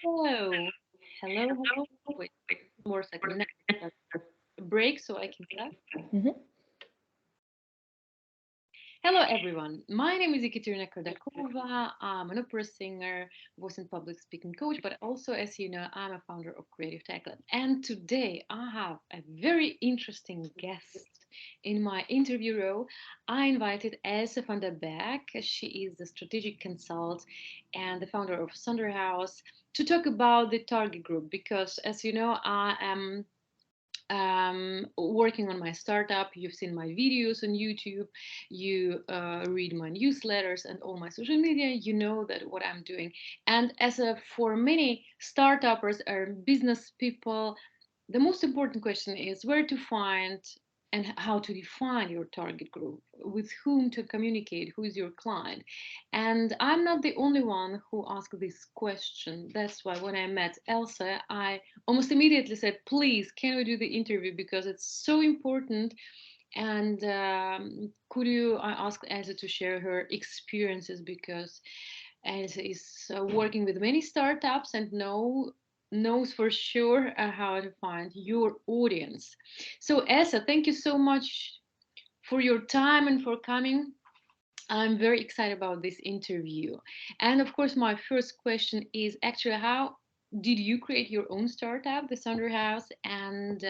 Hello. Hello. Wait, more second. Now, a break so I can start. Mhm. Hello, everyone. My name is Ekaterina Kardakova. I'm an opera singer, voice and public speaking coach, but also, as you know, I'm a founder of Creative Tech Lab. And today I have a very interesting guest in my interview row. I invited Elsa van der Berg. She is the strategic consultant and the founder of Sonderhouse to talk about the target group because, as you know, I am working on my startup. You've seen my videos on YouTube, you read my newsletters and all my social media. You know that what I'm doing. And as a for many startuppers or business people, the most important question is where to find and how to define your target group, with whom to communicate, who is your client. And I'm not the only one who asked this question. That's why when I met Elsa, I almost immediately said, please, can we do the interview? Because it's so important. And could you, I asked Elsa to share her experiences because Elsa is working with many startups and knows for sure how to find your audience. So Elsa, thank you so much for your time and for coming. I'm very excited about this interview. And of course, my first question is actually how did you create your own startup, the Sonderhouse, and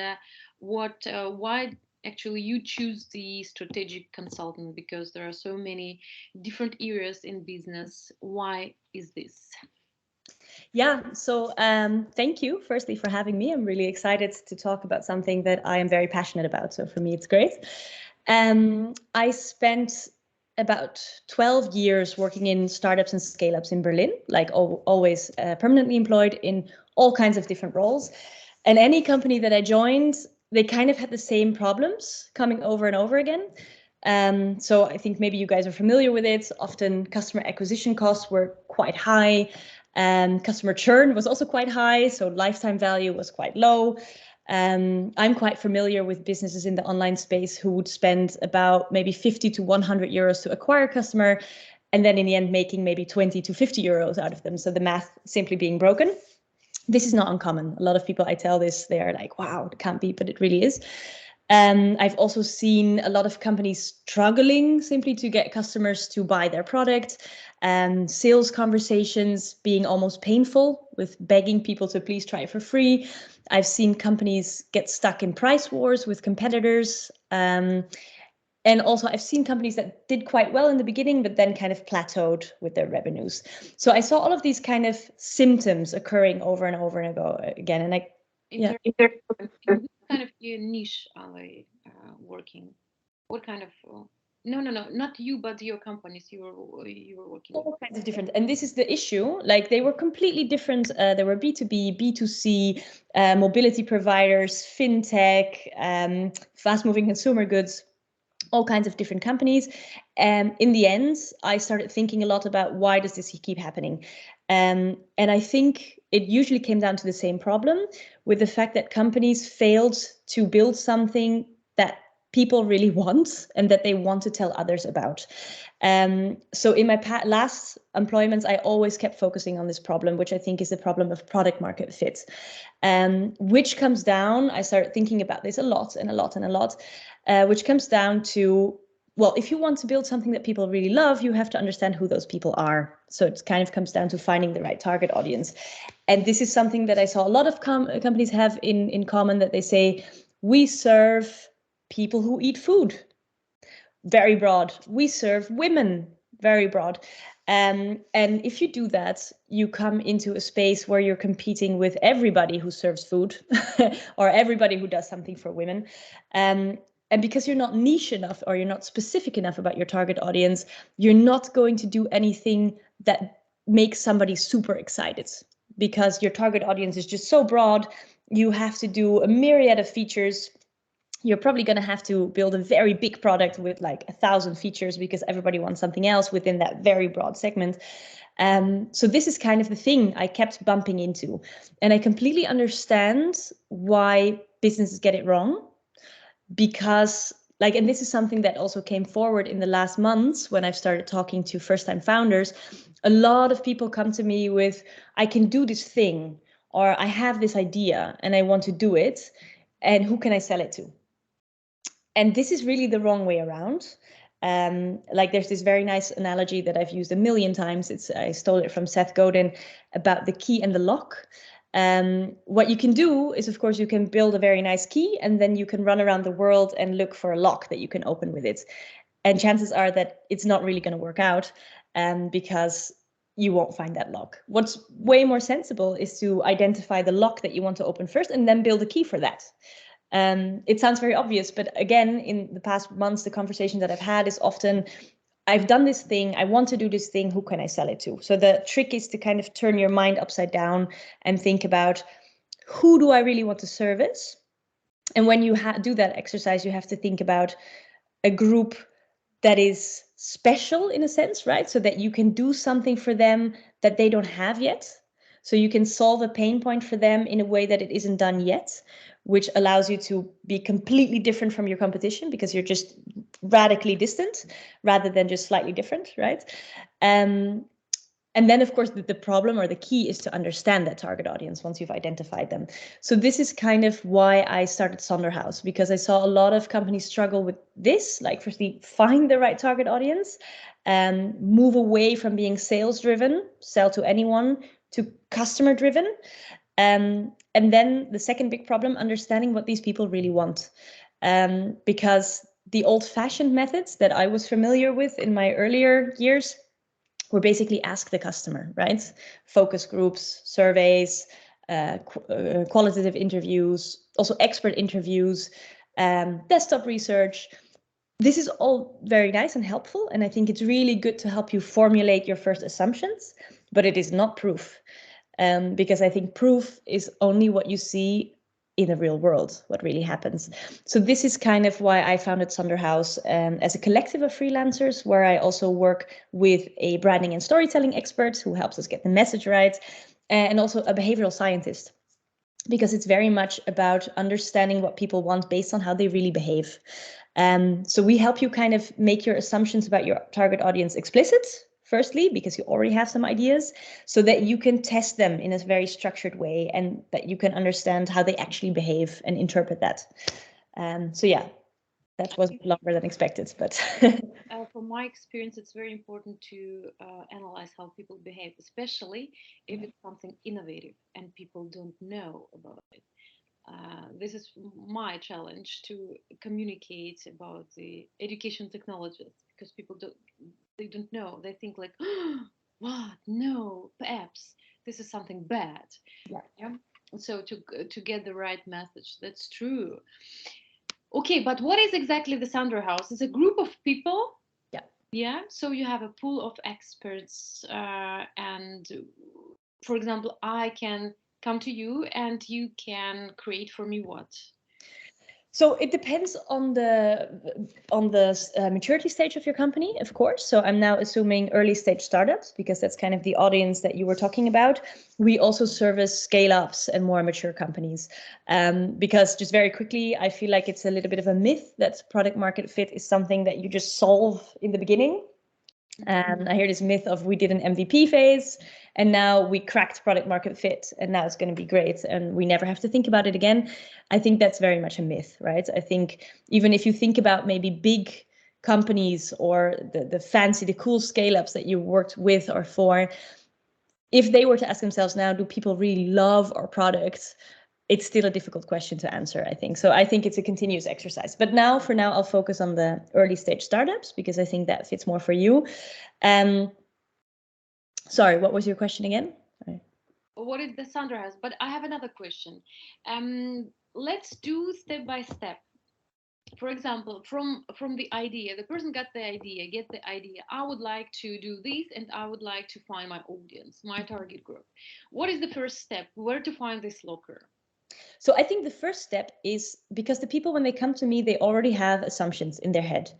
why actually you choose the strategic consultant? Because there are so many different areas in business. Why is this? Yeah, so thank you firstly for having me. I'm really excited to talk about something that I am very passionate about. So for me, it's great. I spent about 12 years working in startups and scale ups in Berlin, like always permanently employed in all kinds of different roles. And any company that I joined, they kind of had the same problems coming over and over again. So I think maybe you guys are familiar with it. Often customer acquisition costs were quite high. Customer churn was also quite high, so lifetime value was quite low. I'm quite familiar with businesses in the online space who would spend about maybe 50 to 100 euros to acquire a customer, and then in the end making maybe 20 to 50 euros out of them. So the math simply being broken. This is not uncommon. A lot of people I tell this, they are like, wow, it can't be, but it really is. I've also seen a lot of companies struggling simply to get customers to buy their product. Sales conversations being almost painful with begging people to please try it for free. I've seen companies get stuck in price wars with competitors. And also I've seen companies that did quite well in the beginning, but then kind of plateaued with their revenues. So I saw all of these kind of symptoms occurring over and over and again. And I, yeah. In which kind of niche are they working? What kind of? No, no, no, not you, but your companies you were working with. All kinds of different, and this is the issue, like they were completely different. There were B2B, B2C, mobility providers, fintech, fast moving consumer goods, all kinds of different companies. And in the end, I started thinking a lot about why does this keep happening. And I think it usually came down to the same problem, with the fact that companies failed to build something that people really want and that they want to tell others about. So in my last employments, I always kept focusing on this problem, which I think is the problem of product market fit, which comes down, I started thinking about this a lot and a lot and a lot, which comes down to, well, if you want to build something that people really love, you have to understand who those people are. So it kind of comes down to finding the right target audience. And this is something that I saw a lot of companies have in common, that they say, we serve people who eat food. Very broad. We serve women. Very broad. And if you do that, you come into a space where you're competing with everybody who serves food or everybody who does something for women. And because you're not niche enough or you're not specific enough about your target audience, you're not going to do anything that makes somebody super excited, because your target audience is just so broad. You have to do a myriad of features. You're probably going to have to build a very big product with like 1,000 features, because everybody wants something else within that very broad segment. So this is kind of the thing I kept bumping into. And I completely understand why businesses get it wrong, because like, and this is something that also came forward in the last months when I've started talking to first-time founders. A lot of people come to me with, I can do this thing, or I have this idea and I want to do it, and who can I sell it to? And this is really the wrong way around. Like, there's this very nice analogy that I've used a million times. I stole it from Seth Godin about the key and the lock. What you can do is, of course, you can build a very nice key, and then you can run around the world and look for a lock that you can open with it. And chances are that it's not really going to work out, because you won't find that lock. What's way more sensible is to identify the lock that you want to open first and then build a key for that. It sounds very obvious, but again, in the past months, the conversation that I've had is often, I've done this thing, I want to do this thing, who can I sell it to? So the trick is to kind of turn your mind upside down and think about, who do I really want to service? And when you do that exercise, you have to think about a group that is special in a sense, right? So that you can do something for them that they don't have yet. So you can solve a pain point for them in a way that it isn't done yet, which allows you to be completely different from your competition, because you're just radically distant rather than just slightly different, right? And then, of course, the problem or the key is to understand that target audience once you've identified them. So this is kind of why I started Sonderhouse, because I saw a lot of companies struggle with this, like, firstly, find the right target audience, and move away from being sales driven, sell to anyone, to customer driven. And then the second big problem, understanding what these people really want. Because the old-fashioned methods that I was familiar with in my earlier years were basically ask the customer, right? Focus groups, surveys, qualitative interviews, also expert interviews, desktop research. This is all very nice and helpful, and I think it's really good to help you formulate your first assumptions, but it is not proof. Because I think proof is only what you see in the real world, what really happens. So this is kind of why I founded Sonderhouse, as a collective of freelancers, where I also work with a branding and storytelling expert who helps us get the message right, and also a behavioral scientist, because it's very much about understanding what people want based on how they really behave. So we help you kind of make your assumptions about your target audience explicit, firstly, because you already have some ideas, so that you can test them in a very structured way, and that you can understand how they actually behave and interpret that. So yeah, that was longer than expected, but From my experience, it's very important to analyze how people behave, especially if it's something innovative and people don't know about it. This is my challenge, to communicate about the education technologies, because people don't know. They think like, oh, what? No, apps. This is something bad. yeah. Yeah. So to get the right message, that's true. Okay, but what is exactly the Sonderhouse? It's a group of people. Yeah. Yeah. So you have a pool of experts, and for example, I can come to you and you can create for me what? So it depends on the maturity stage of your company, of course. So I'm now assuming early stage startups, because that's kind of the audience that you were talking about. We also service scale-ups and more mature companies, because just very quickly, I feel like it's a little bit of a myth that product market fit is something that you just solve in the beginning. And I hear this myth of, we did an MVP phase and now we cracked product market fit and now it's going to be great and we never have to think about it again. I think that's very much a myth, right? I think even if you think about maybe big companies or the fancy, the cool scale-ups that you worked with or for, if they were to ask themselves now, do people really love our product? It's still a difficult question to answer, I think. So I think it's a continuous exercise. But now, for now, I'll focus on the early stage startups, because I think that fits more for you. Sorry, what was your question again? Sorry. What is the Sonderhouse? But I have another question. Let's do step by step. For example, from the idea, the person got the idea, get the idea. I would like to do this, and I would like to find my audience, my target group. What is the first step? Where to find this locker? So I think the first step is, because the people, when they come to me, they already have assumptions in their head.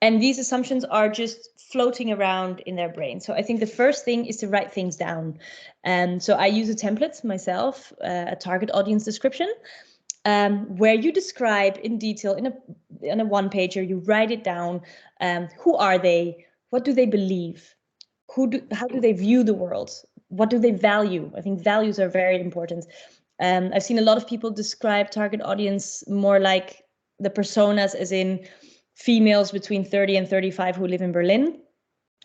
And these assumptions are just floating around in their brain. So I think the first thing is to write things down. And so I use a template myself, a target audience description. where you describe in detail in a one pager, you write it down. Who are they? What do they believe? How do they view the world? What do they value? I think values are very important. I've seen a lot of people describe target audience more like the personas, as in females between 30 and 35 who live in Berlin.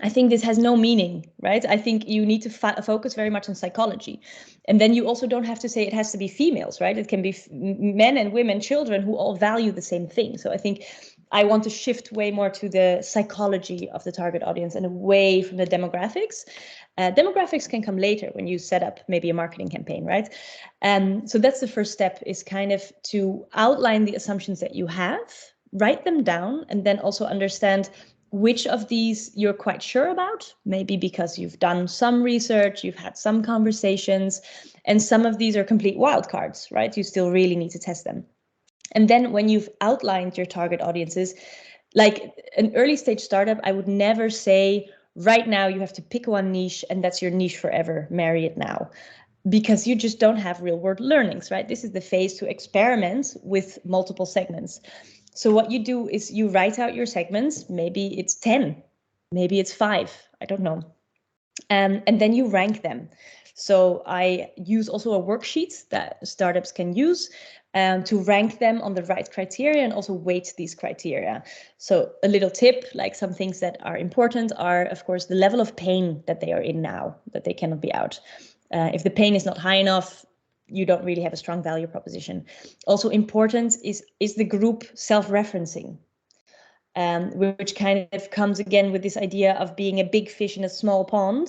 I think this has no meaning, right? I think you need to focus very much on psychology. And then you also don't have to say it has to be females, right? It can be men and women, children who all value the same thing. So I think I want to shift way more to the psychology of the target audience and away from the demographics. Demographics can come later when you set up maybe a marketing campaign, right? So that's the first step, is kind of to outline the assumptions that you have, write them down, and then also understand which of these you're quite sure about, maybe because you've done some research, you've had some conversations, and some of these are complete wildcards, right? You still really need to test them. And then when you've outlined your target audiences, like an early stage startup, I would never say, right now you have to pick one niche and that's your niche forever, marry it now. Because you just don't have real world learnings, right? This is the phase to experiment with multiple segments. So what you do is you write out your segments. Maybe it's 10, maybe it's 5, I don't know. And then you rank them. So I use also a worksheet that startups can use to rank them on the right criteria and also weight these criteria. So a little tip, like some things that are important are, of course, the level of pain that they are in now, that they cannot be out. If the pain is not high enough, you don't really have a strong value proposition. Also important is the group self-referencing, which kind of comes again with this idea of being a big fish in a small pond.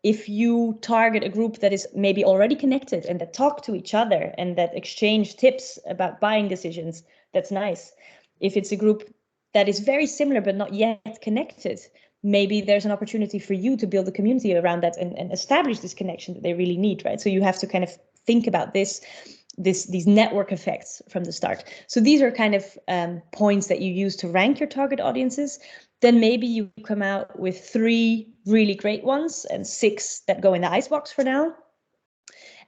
If you target a group that is maybe already connected and that talk to each other and that exchange tips about buying decisions, that's nice. If it's a group that is very similar but not yet connected, maybe there's an opportunity for you to build a community around that and establish this connection that they really need, right? So you have to kind of think about these network effects from the start. So these are kind of points that you use to rank your target audiences. Then maybe you come out with 3 really great ones and 6 that go in the icebox for now.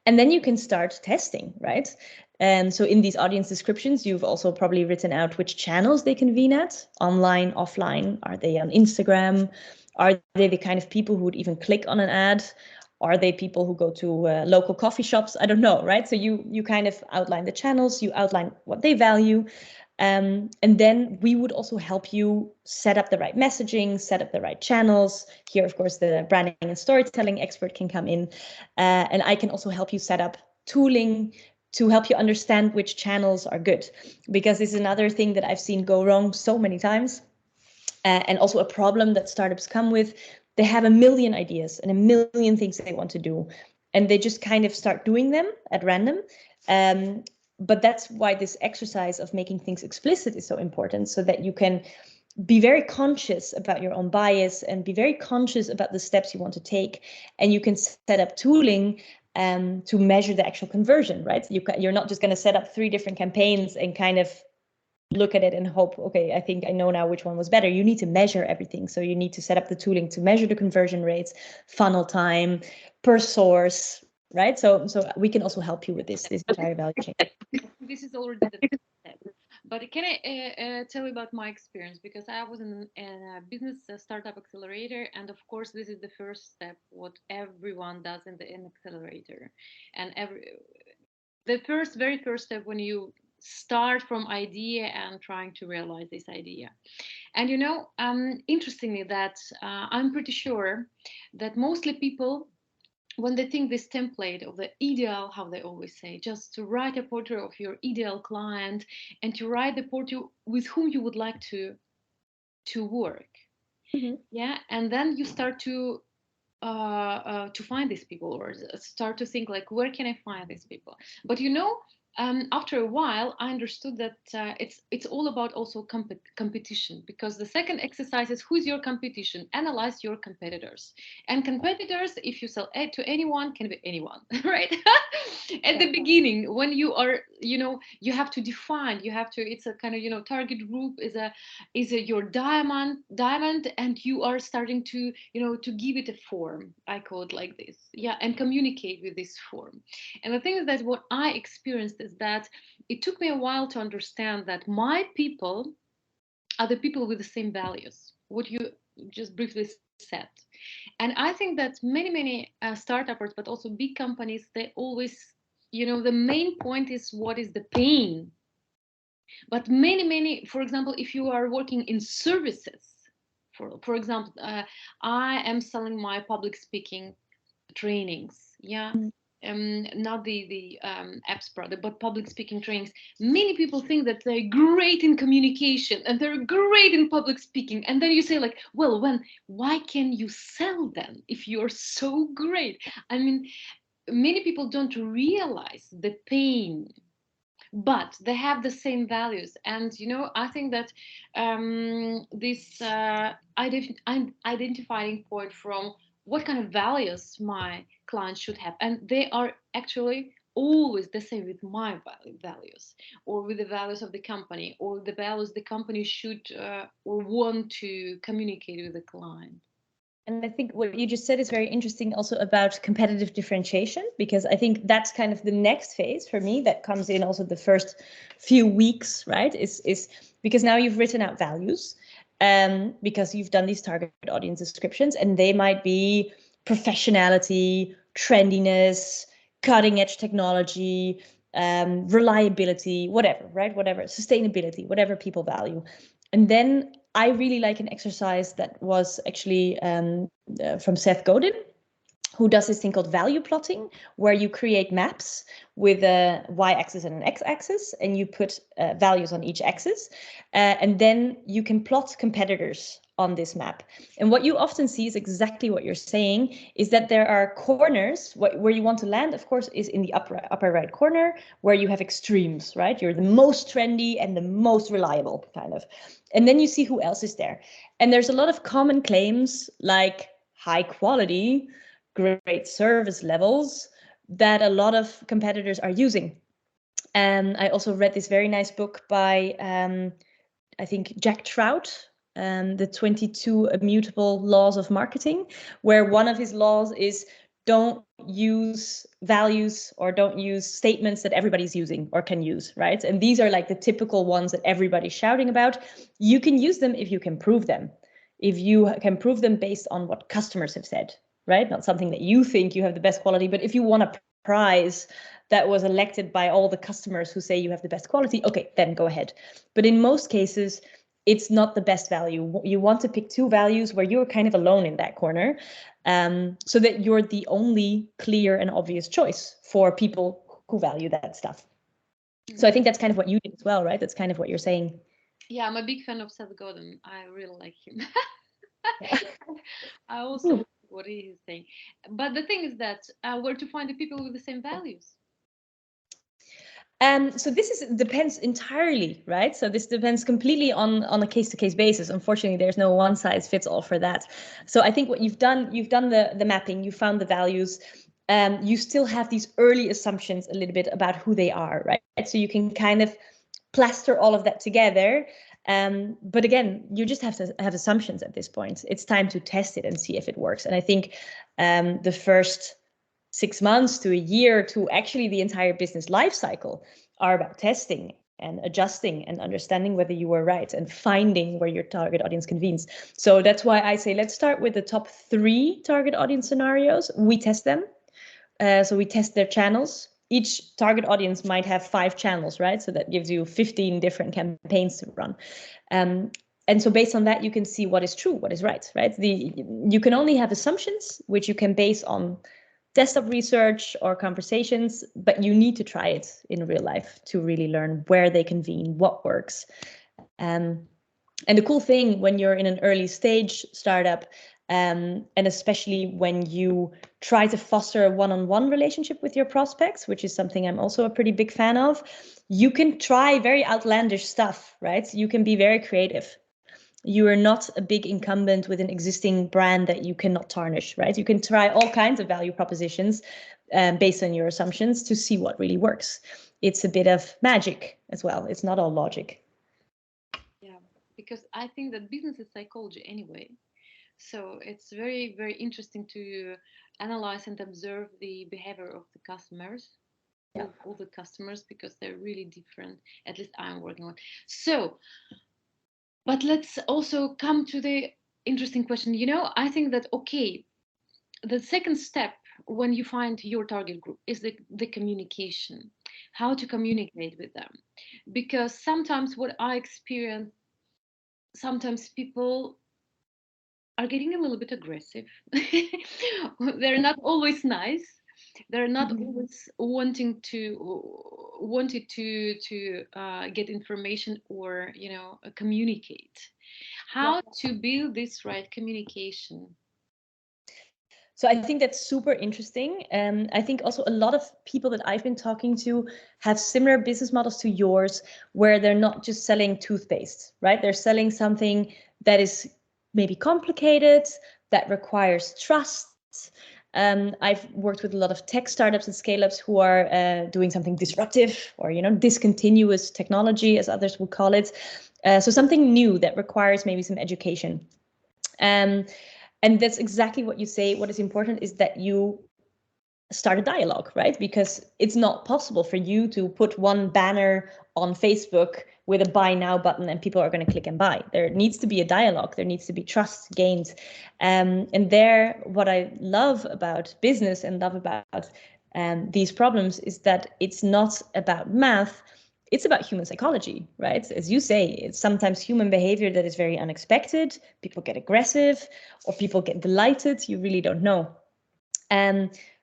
And then you can start testing, right? And so in these audience descriptions, you've also probably written out which channels they convene at, online, offline. Are they on Instagram? Are they the kind of people who would even click on an ad? Are they people who go to local coffee shops? I don't know, right? So you kind of outline the channels, you outline what they value. And then we would also help you set up the right messaging, set up the right channels. Here, of course, the branding and storytelling expert can come in. And I can also help you set up tooling to help you understand which channels are good. Because this is another thing that I've seen go wrong so many times. And also a problem that startups come with. They have a million ideas and a million things they want to do. And they just kind of start doing them at random. But that's why this exercise of making things explicit is so important, so that you can be very conscious about your own bias and be very conscious about the steps you want to take. And you can set up tooling to measure the actual conversion, right? You're not just going to set up 3 different campaigns and kind of look at it and hope, okay, I think I know now which one was better. You need to measure everything. So you need to set up the tooling to measure the conversion rates, funnel time, per source, right? So we can also help you with this entire value chain. This is already the next step. But can I tell you about my experience? Because I was in a business startup accelerator, and of course, this is the first step. What everyone does in the accelerator, and the very first step when you start from idea and trying to realize this idea. And interestingly, that I'm pretty sure that mostly people, when they think this template of the ideal, how they always say, just to write a portrait of your ideal client and to write the portrait with whom you would like to work. Mm-hmm. Yeah, and then you start to find these people, or start to think like, where can I find these people? But after a while, I understood that it's all about also competition, because the second exercise is, who's your competition? Analyze your competitors. And competitors, if you sell to anyone, can be anyone, right? At the beginning, when you are, you have to define, it's a kind of, target group is a your diamond, and you are starting to, to give it a form. I call it like this, yeah, and communicate with this form. And the thing is that what I experienced is that it took me a while to understand that my people are the people with the same values, what you just briefly said. And I think that many startuppers, but also big companies, they always, the main point is what is the pain. But many, for example, if you are working in services, for example, I am selling my public speaking trainings. Yeah. Not the apps product, but public speaking trainings. Many people think that they're great in communication and they're great in public speaking, and then you say like, well, why can you sell then if you're so great? I mean, many people don't realize the pain, but they have the same values. And I think that this identifying point from what kind of values my clients should have, and they are actually always the same with my values, or with the values of the company, or the values the company should or want to communicate with the client. And I think what you just said is very interesting also about competitive differentiation, because I think that's kind of the next phase for me that comes in also the first few weeks, right? Is because now you've written out values, because you've done these target audience descriptions, and they might be professionality, trendiness, cutting edge technology, reliability, whatever, right? Whatever, sustainability, whatever people value. And then I really like an exercise that was actually from Seth Godin, who does this thing called value plotting, where you create maps with a y-axis and an x-axis, and you put values on each axis, and then you can plot competitors on this map. And what you often see is exactly what you're saying, is that there are corners. Where you want to land, of course, is in the upper right corner, where you have extremes, right? You're the most trendy and the most reliable, kind of. And then you see who else is there. And there's a lot of common claims like high quality, great service levels that a lot of competitors are using. And I also read this very nice book by, I think, Jack Trout, the 22 Immutable Laws of Marketing, where one of his laws is don't use values or don't use statements that everybody's using or can use, right? And these are like the typical ones that everybody's shouting about. You can use them if you can prove them. If you can prove them based on what customers have said, right? Not something that you think you have the best quality, but if you want a prize that was elected by all the customers who say you have the best quality, okay, then go ahead. But in most cases, it's not the best value. You want to pick two values where you're kind of alone in that corner, so that you're the only clear and obvious choice for people who value that stuff. So I think that's kind of what you did as well, right? That's kind of what you're saying. Yeah, I'm a big fan of Seth Godin. I really like him. Yeah. I also like what he is saying. But the thing is that where to find the people with the same values? So this depends entirely, right? So this depends completely on a case-to-case basis. Unfortunately, there's no one size fits all for that. So I think what you've done the mapping, you found the values. You still have these early assumptions a little bit about who they are, right? So you can kind of plaster all of that together. But again, you just have to have assumptions at this point. It's time to test it and see if it works. And I think the first 6 months to a year to actually the entire business life cycle are about testing and adjusting and understanding whether you were right and finding where your target audience convenes. So that's why I say let's start with the top 3 target audience scenarios. We test them. So we test their channels. Each target audience might have 5 channels, right? So that gives you 15 different campaigns to run. And so based on that, you can see what is true, what is right? You can only have assumptions, which you can base on desktop research or conversations, but you need to try it in real life to really learn where they convene, what works. And the cool thing when you're in an early stage startup, and especially when you try to foster a one-on-one relationship with your prospects, which is something I'm also a pretty big fan of, you can try very outlandish stuff, right? You can be very creative. You are not a big incumbent with an existing brand that you cannot tarnish, right? You can try all kinds of value propositions based on your assumptions to see what really works. It's a bit of magic as well. It's not all logic. Yeah, because I think that business is psychology anyway. So it's very interesting to analyze and observe the behavior of the customers. all the customers, because they're really different. At least I'm working on. So, but let's also come to the interesting question. I think that, okay, the second step when you find your target group is the communication, how to communicate with them. Because sometimes what I experience, sometimes people are getting a little bit aggressive. They're not always nice. They're not always wanted to get information, or communicate. How to build this right communication? So I think that's super interesting. I think also a lot of people that I've been talking to have similar business models to yours, where they're not just selling toothpaste, right? They're selling something that is maybe complicated, that requires trust. I've worked with a lot of tech startups and scale-ups who are doing something disruptive, or discontinuous technology, as others would call it. So something new that requires maybe some education. And that's exactly what you say. What is important is that you start a dialogue, right? Because it's not possible for you to put one banner on Facebook with a buy now button and people are going to click and buy. There needs to be a dialogue. There needs to be trust gained. And there, what I love about business and love about these problems is that it's not about math. It's about human psychology, right? As you say, it's sometimes human behavior that is very unexpected. People get aggressive or people get delighted. You really don't know.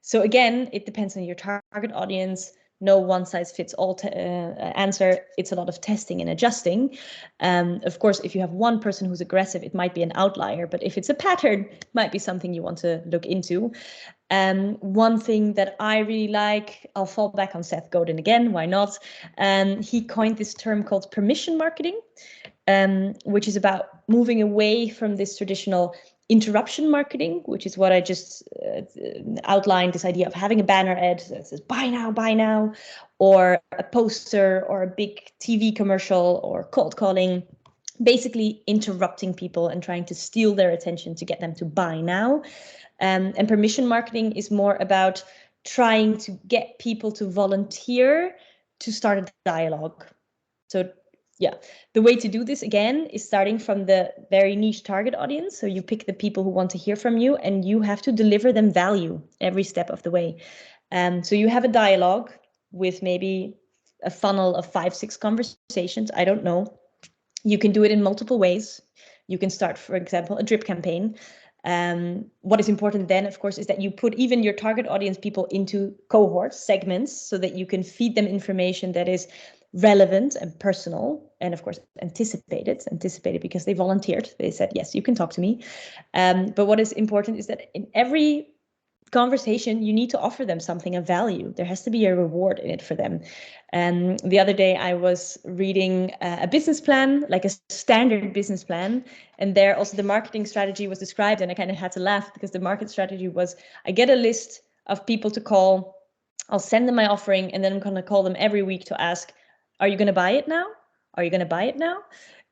So again, it depends on your target audience. No one size fits all answer. It's a lot of testing and adjusting. Of course, if you have one person who's aggressive, it might be an outlier. But if it's a pattern, it might be something you want to look into. One thing that I really like, I'll fall back on Seth Godin again. Why not? He coined this term called permission marketing, which is about moving away from this traditional interruption marketing, which is what I just outlined, this idea of having a banner ad that says buy now, or a poster or a big TV commercial or cold calling, basically interrupting people and trying to steal their attention to get them to buy now. And permission marketing is more about trying to get people to volunteer to start a dialogue. So yeah, the way to do this again is starting from the very niche target audience. So you pick the people who want to hear from you and you have to deliver them value every step of the way. So you have a dialogue with maybe a funnel of 5-6 conversations. I don't know. You can do it in multiple ways. You can start, for example, a drip campaign. What is important then, of course, is that you put even your target audience people into cohorts, segments, so that you can feed them information that is relevant and personal, and of course anticipated because they volunteered. They said, yes, you can talk to me. But what is important is that in every conversation, you need to offer them something of value. There has to be a reward in it for them. The other day I was reading a business plan, like a standard business plan, and there also the marketing strategy was described, and I kind of had to laugh because the market strategy was, I get a list of people to call, I'll send them my offering, and then I'm going to call them every week to ask, are you going to buy it now? Are you going to buy it now?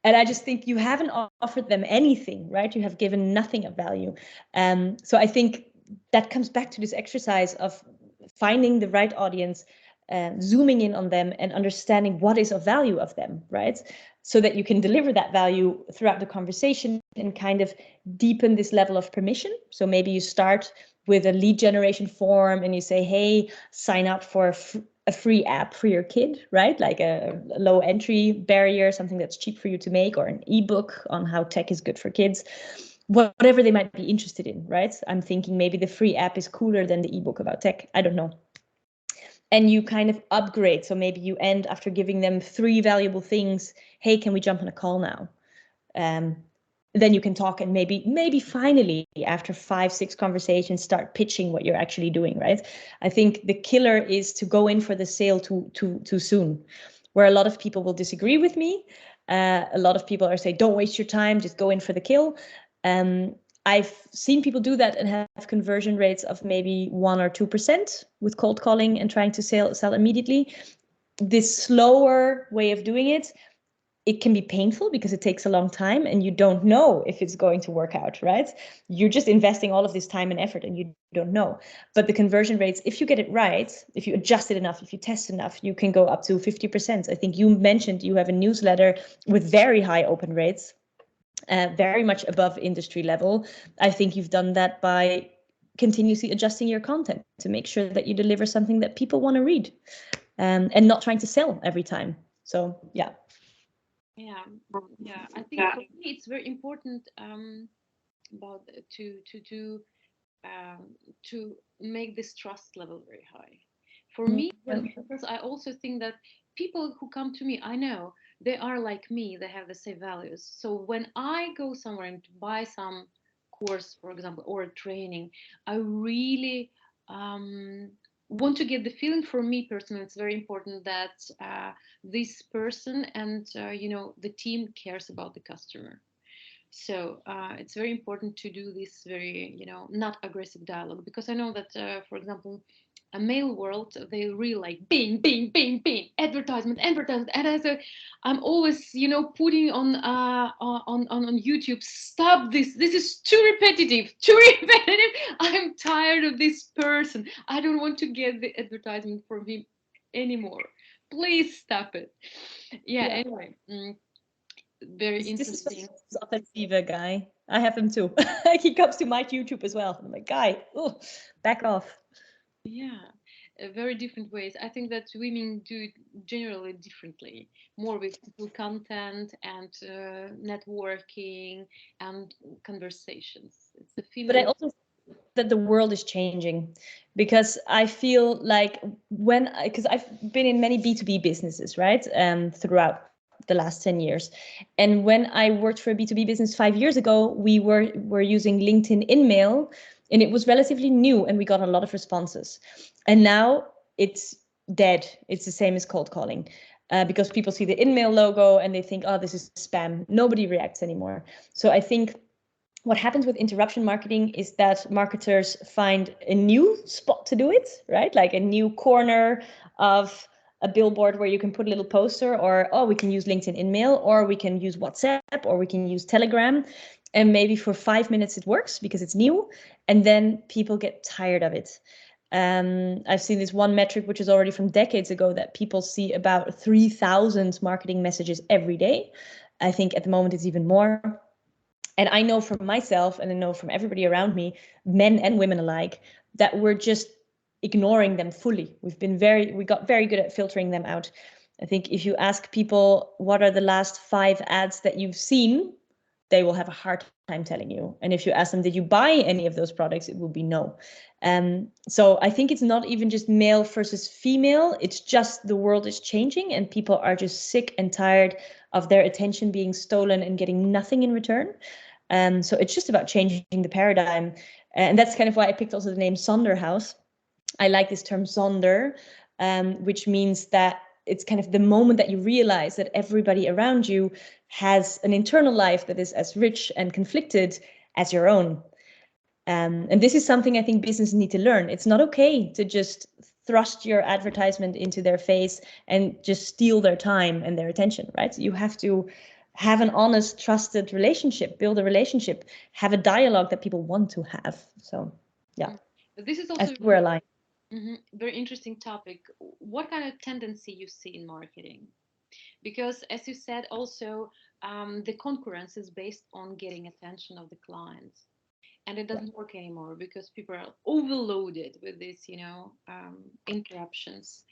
And I just think you haven't offered them anything, right? You have given nothing of value. So I think that comes back to this exercise of finding the right audience, zooming in on them and understanding what is of value of them, right? So that you can deliver that value throughout the conversation and kind of deepen this level of permission. So maybe you start with a lead generation form and you say, hey, sign up for a free app for your kid, right? Like a low entry barrier, something that's cheap for you to make, or an ebook on how tech is good for kids, whatever they might be interested in, right? I'm thinking maybe the free app is cooler than the ebook about tech. I don't know. And you kind of upgrade. So maybe you end after giving them 3 valuable things. Hey, can we jump on a call now? Then you can talk, and maybe finally after 5-6 conversations start pitching what you're actually doing, right? I think the killer is to go in for the sale too soon, where a lot of people will disagree with me. A lot of people are saying, don't waste your time, just go in for the kill. I've seen people do that and have conversion rates of maybe 1 or 2% with cold calling and trying to sell immediately. This slower way of doing it it can be painful because it takes a long time and you don't know if it's going to work out, right? You're just investing all of this time and effort and you don't know. But the conversion rates, if you get it right, if you adjust it enough, if you test enough, you can go up to 50%. I think you mentioned you have a newsletter with very high open rates, very much above industry level. I think you've done that by continuously adjusting your content to make sure that you deliver something that people want to read, and not trying to sell every time. So yeah. Yeah, yeah. I think for me it's very important about to make this trust level very high. For me, because I also think that people who come to me, I know they are like me, they have the same values. So when I go somewhere and to buy some course, for example, or a training, I really um, want to get the feeling. For me personally, it's very important that this person and the team cares about the customer. So it's very important to do this very, not aggressive dialogue, because I know that, for example, a male world, they really like bing, bing, bing, bing, advertisement, advertisement, and I'm always, putting on YouTube, stop this. This is too repetitive, too repetitive. I'm tired of this person. I don't want to get the advertisement from him anymore. Please stop it. Yeah. Anyway. Very interesting. This offensive guy. I have him too. He comes to my YouTube as well. I'm like, guy, back off. Yeah, very different ways. I think that women do it generally differently, more with people content and networking and conversations. It's the But I female. also think that the world is changing, because I feel like because I've been in many B2B businesses, right? Throughout the last 10 years. And when I worked for a B2B business 5 years ago, we were using LinkedIn InMail, and it was relatively new and we got a lot of responses. And now it's dead. It's the same as cold calling. Because people see the InMail logo and they think, oh, this is spam. Nobody reacts anymore. So I think what happens with interruption marketing is that marketers find a new spot to do it, right? Like a new corner of a billboard where you can put a little poster, or, oh, we can use LinkedIn InMail, or we can use WhatsApp, or we can use Telegram. And maybe for 5 minutes it works because it's new. And then people get tired of it. I've seen this one metric, which is already from decades ago, that people see about 3,000 marketing messages every day. I think at the moment it's even more. And I know from myself, and I know from everybody around me, men and women alike, that we're just ignoring them fully. We got very good at filtering them out. I think if you ask people what are the last 5 ads that you've seen, they will have a hard time telling you. And if you ask them, did you buy any of those products, it will be no. So I think it's not even just male versus female. It's just the world is changing and people are just sick and tired of their attention being stolen and getting nothing in return. So it's just about changing the paradigm. And that's kind of why I picked also the name Sonderhouse. I like this term Sonder, which means that it's kind of the moment that you realize that everybody around you has an internal life that is as rich and conflicted as your own. And this is something I think businesses need to learn. It's not okay to just thrust your advertisement into their face and just steal their time and their attention, right? You have to have an honest, trusted relationship, build a relationship, have a dialogue that people want to have. So, yeah, This is I also think we're aligned. very interesting topic. What kind of tendency you see in marketing? Because as you said, also the concurrence is based on getting attention of the clients, and it doesn't work anymore because people are overloaded with these, interruptions.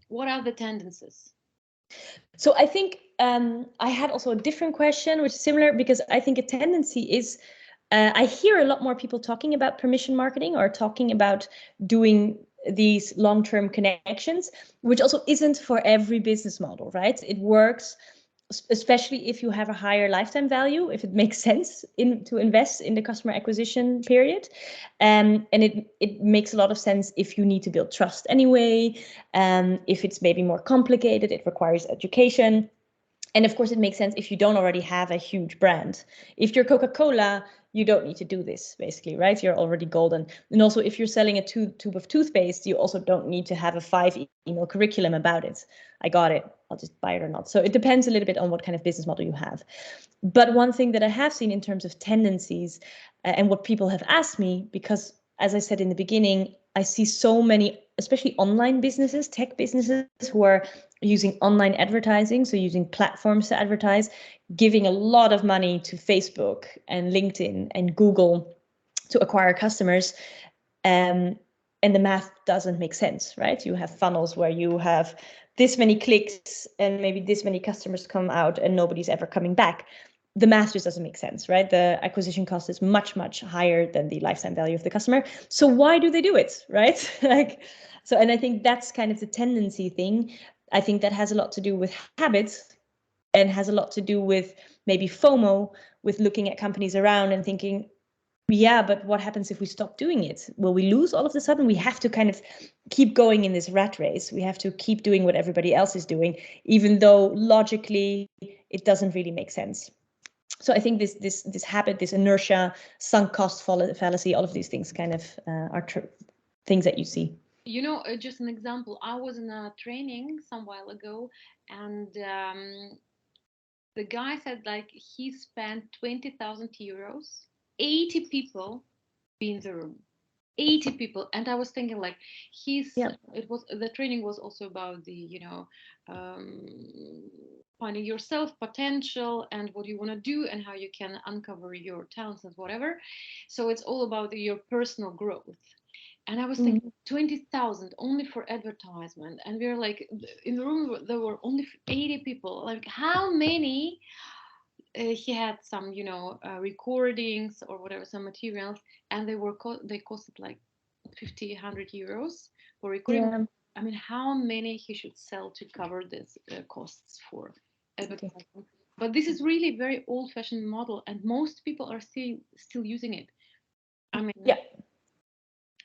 What are the tendencies? So I think I had also a different question, which is similar, because I think a tendency is I hear a lot more people talking about permission marketing or talking about doing these long-term connections, which also isn't for every business model, right? It works, especially if you have a higher lifetime value, if it makes sense to invest in the customer acquisition period. And it makes a lot of sense if you need to build trust anyway. If it's maybe more complicated, it requires education. And of course, it makes sense if you don't already have a huge brand. If you're Coca-Cola, you don't need to do this, basically, right? You're already golden. And also, if you're selling a tube of toothpaste, you also don't need to have a 5 email curriculum about it. I got it, I'll just buy it or not. So it depends a little bit on what kind of business model you have. But one thing that I have seen in terms of tendencies and what people have asked me, because as I said in the beginning, I see so many, especially online businesses, tech businesses, who are using online advertising, so using platforms to advertise, giving a lot of money to Facebook and LinkedIn and Google to acquire customers. And the math doesn't make sense, right? You have funnels where you have this many clicks and maybe this many customers come out and nobody's ever coming back. The math just doesn't make sense, right? The acquisition cost is much, much higher than the lifetime value of the customer. So why do they do it, right? And I think that's kind of the tendency thing. I think that has a lot to do with habits and has a lot to do with maybe FOMO, with looking at companies around and thinking, yeah, but what happens if we stop doing it? Will we lose all of a sudden? We have to kind of keep going in this rat race. We have to keep doing what everybody else is doing, even though logically it doesn't really make sense. So I think this habit, this inertia, sunk cost fallacy, all of these things kind of are things that you see. You know, just an example. I was in a training some while ago, and the guy said like he spent 20,000 euros, 80 people be in the room. 80 people, and I was thinking like it was, the training was also about the um, finding yourself potential and what you want to do and how you can uncover your talents and whatever. So it's all about your personal growth. And I was thinking 20,000 only for advertisement, and we are like in the room there were only 80 people. Like how many he had some recordings or whatever, some materials, and they costed like 50, 100 euros for recording. Yeah. I mean, how many he should sell to cover this costs for advertising? But this is really very old-fashioned model, and most people are still using it. I mean, yeah,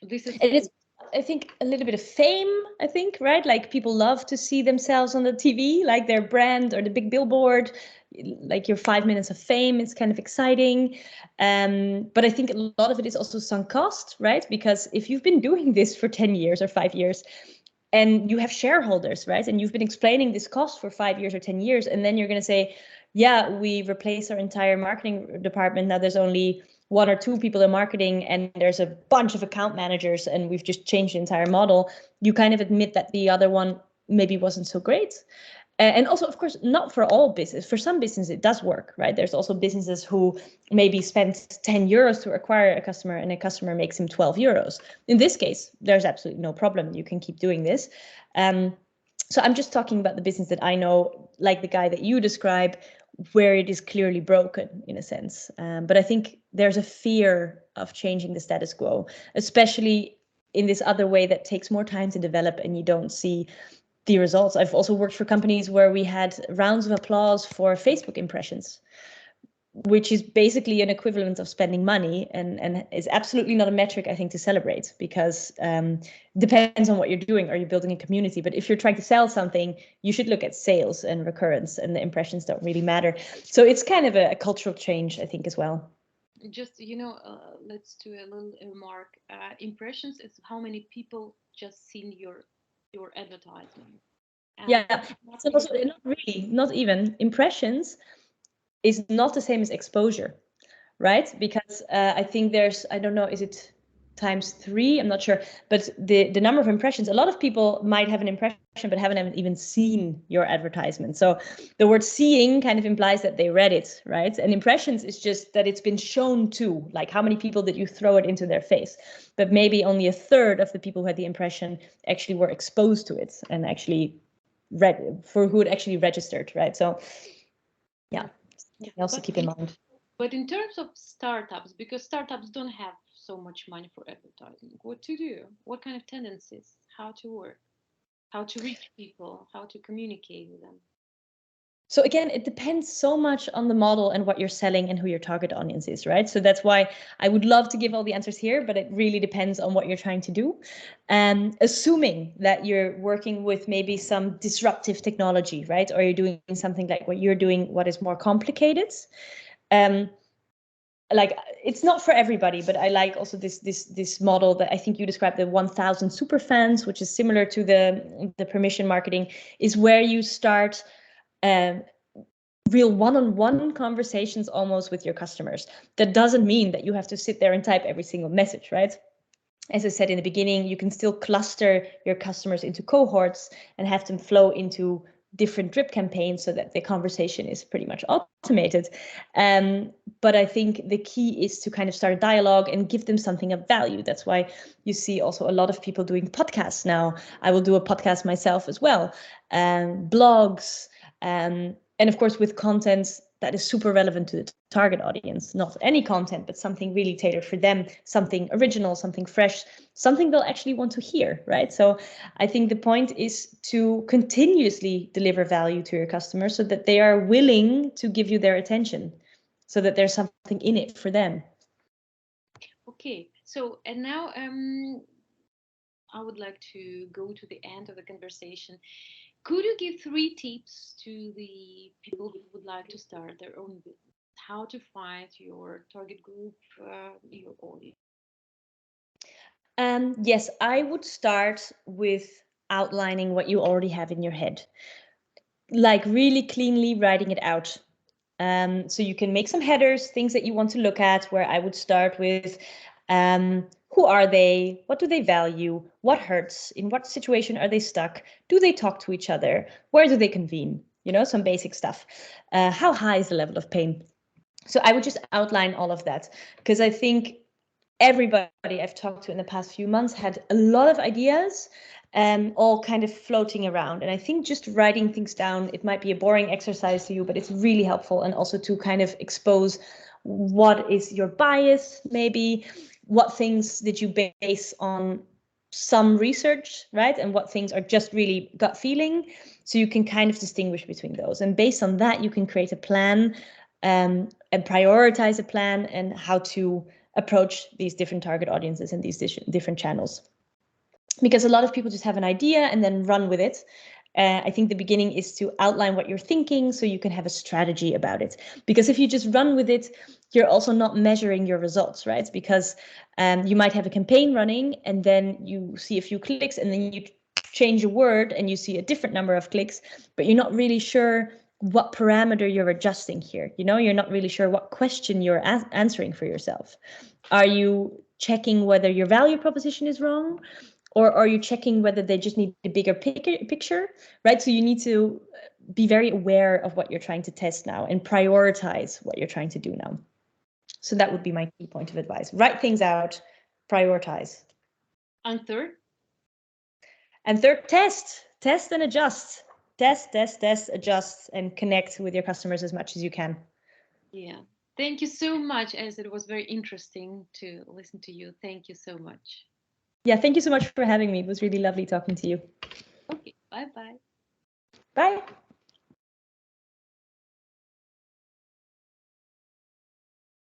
this is. And it's, I think, a little bit of fame, I think, right? Like people love to see themselves on the TV, like their brand or the big billboard, like your 5 minutes of fame. It's kind of exciting. But I think a lot of it is also sunk cost, right? Because if you've been doing this for 10 years or 5 years, and you have shareholders, right? And you've been explaining this cost for 5 years or 10 years, and then you're going to say, yeah, we replaced our entire marketing department. Now there's only 1 or 2 people in marketing and there's a bunch of account managers and we've just changed the entire model. You kind of admit that the other one maybe wasn't so great. And also, of course, not for all business. For some business, it does work, right? There's also businesses who maybe spend 10 euros to acquire a customer and a customer makes him 12 euros. In this case, there's absolutely no problem. You can keep doing this. So I'm just talking about the business that I know, like the guy that you describe, where it is clearly broken in a sense. But I think there's a fear of changing the status quo, especially in this other way that takes more time to develop and you don't see the results. I've also worked for companies where we had rounds of applause for Facebook impressions, which is basically an equivalent of spending money and is absolutely not a metric, I think, to celebrate, because depends on what you're doing. Are you building a community? But if you're trying to sell something, you should look at sales and recurrence, and the impressions don't really matter. So it's kind of a cultural change, I think, as well. Just let's do a little remark. Impressions is how many people just seen your advertisement. And yeah, so also, not really, not even impressions is not the same as exposure, right? Because I think there's, I don't know, is it ×3? I'm not sure, but the number of impressions, a lot of people might have an impression but haven't even seen your advertisement. So the word seeing kind of implies that they read it, right? And impressions is just that it's been shown to, like how many people did you throw it into their face? But maybe only a third of the people who had the impression actually were exposed to it and actually read, for who had actually registered, right? So yeah, also keep in mind. But in terms of startups, because startups don't have so much money for advertising, what to do? What kind of tendencies? How to work? How to reach people? How to communicate with them? So again, it depends so much on the model and what you're selling and who your target audience is, right? So that's why I would love to give all the answers here, but it really depends on what you're trying to do. Assuming that you're working with maybe some disruptive technology, right? Or you're doing something like what you're doing, what is more complicated. like, it's not for everybody, but I like also this model that I think you described, the 1000 super fans, which is similar to the permission marketing, is where you start real one-on-one conversations almost with your customers. That doesn't mean that you have to sit there and type every single message, right? As I said in the beginning, you can still cluster your customers into cohorts and have them flow into different drip campaigns so that the conversation is pretty much automated. But I think the key is to kind of start a dialogue and give them something of value. That's why you see also a lot of people doing podcasts now. I will do a podcast myself as well, blogs, and of course with content that is super relevant to the target audience, not any content, but something really tailored for them, something original, something fresh, something they'll actually want to hear, right? So I think the point is to continuously deliver value to your customers so that they are willing to give you their attention, so that there's something in it for them. Okay, so and now I would like to go to the end of the conversation. Could you give 3 tips to the people who would like to start their own business? How to find your target group, your audience? Yes, I would start with outlining what you already have in your head, like really cleanly writing it out. So you can make some headers, things that you want to look at, where I would start with who are they? What do they value? What hurts? In what situation are they stuck? Do they talk to each other? Where do they convene? You know, some basic stuff. How high is the level of pain? So I would just outline all of that, because I think everybody I've talked to in the past few months had a lot of ideas, all kind of floating around. And I think just writing things down, it might be a boring exercise to you, but it's really helpful. And also to kind of expose what is your bias, maybe what things did you base on some research, right? And what things are just really gut feeling. So you can kind of distinguish between those. And based on that, you can create a plan, and prioritize a plan and how to approach these different target audiences and these different channels. Because a lot of people just have an idea and then run with it. I think the beginning is to outline what you're thinking so you can have a strategy about it. Because if you just run with it, you're also not measuring your results, right? Because you might have a campaign running and then you see a few clicks and then you change a word and you see a different number of clicks, but you're not really sure what parameter you're adjusting here. You know, you're not really sure what question you're answering for yourself. Are you checking whether your value proposition is wrong? Or are you checking whether they just need a bigger picture, right? So you need to be very aware of what you're trying to test now and prioritize what you're trying to do now. So that would be my key point of advice. Write things out, prioritize. And third? And third, test and adjust. Test, adjust, and connect with your customers as much as you can. Yeah. Thank you so much, as it was very interesting to listen to you. Thank you so much. Yeah, thank you so much for having me. It was really lovely talking to you. Okay, bye-bye. Bye.